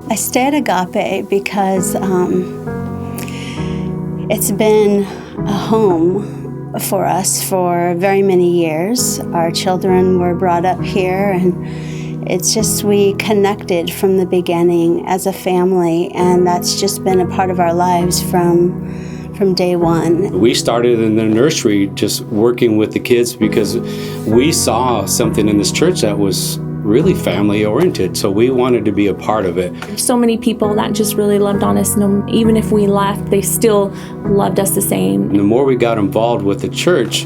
I stay at Agape because it's been a home for us for very many years. Our children were brought up here, and it's just we connected from the beginning as a family, and that's just been a part of our lives from day one. We started in the nursery just working with the kids because we saw something in this church that was really family oriented, so we wanted to be a part of it. So many people that just really loved on us, and even if we left, they still loved us the same. And the more we got involved with the church,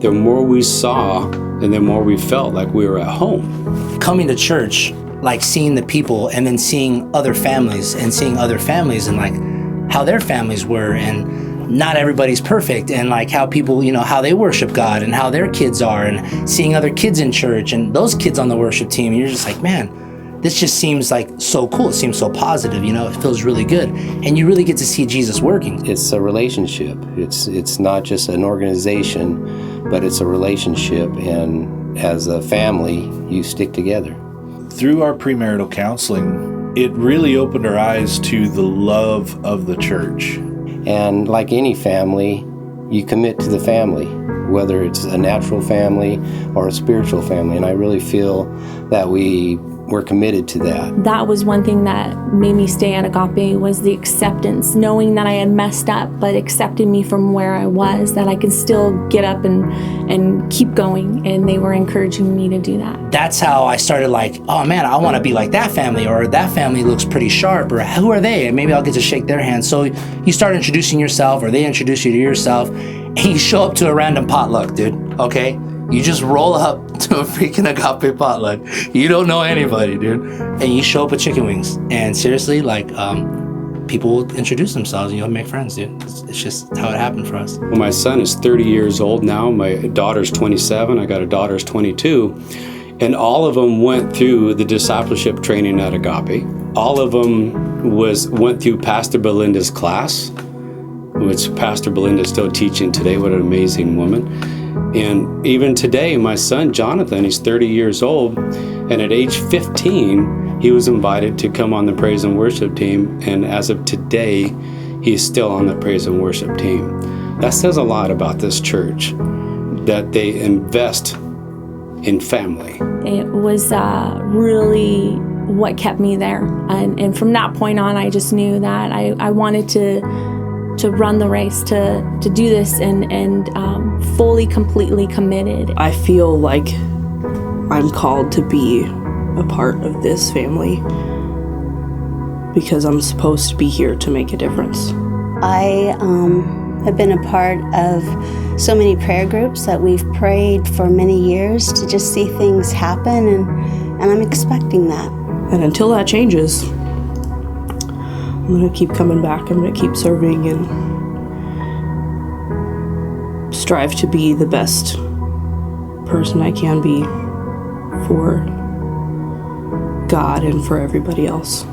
the more we saw and the more we felt like we were at home. Coming to church, like seeing the people and then seeing other families and like how their families were, and not everybody's perfect, and like how people, how they worship God and how their kids are, and seeing other kids in church and those kids on the worship team, and you're just like, man, this just seems like so cool. It seems so positive, it feels really good. And you really get to see Jesus working. It's a relationship. It's not just an organization, but it's a relationship, and as a family, you stick together. Through our premarital counseling, it really opened our eyes to the love of the church. And like any family, you commit to the family, whether it's a natural family or a spiritual family. And I really feel that we're committed to that. That was one thing that made me stay at Agape, was the acceptance, knowing that I had messed up, but accepting me from where I was, that I could still get up and keep going. And they were encouraging me to do that. That's how I started like, oh man, I want to be like that family, or that family looks pretty sharp, or who are they? And maybe I'll get to shake their hand. So you start introducing yourself, or they introduce you to yourself, and you show up to a random potluck, dude, okay? You just roll up to a freaking Agape potluck. You don't know anybody, dude. And you show up with chicken wings. And seriously, like, people will introduce themselves and you'll make friends, dude. It's just how it happened for us. Well, my son is 30 years old now. My daughter's 27. I got a daughter's 22. And all of them went through the discipleship training at Agape. All of them went through Pastor Belinda's class, which Pastor Belinda is still teaching today. What an amazing woman. And even today, my son, Jonathan, he's 30 years old, and at age 15, he was invited to come on the praise and worship team, and as of today, he's still on the praise and worship team. That says a lot about this church, that they invest in family. It was really what kept me there. And from that point on, I just knew that I wanted to run the race, to do this, and fully, completely committed. I feel like I'm called to be a part of this family because I'm supposed to be here to make a difference. I have been a part of so many prayer groups that we've prayed for many years to just see things happen, and I'm expecting that. And until that changes, I'm going to keep coming back. I'm going to keep serving and strive to be the best person I can be for God and for everybody else.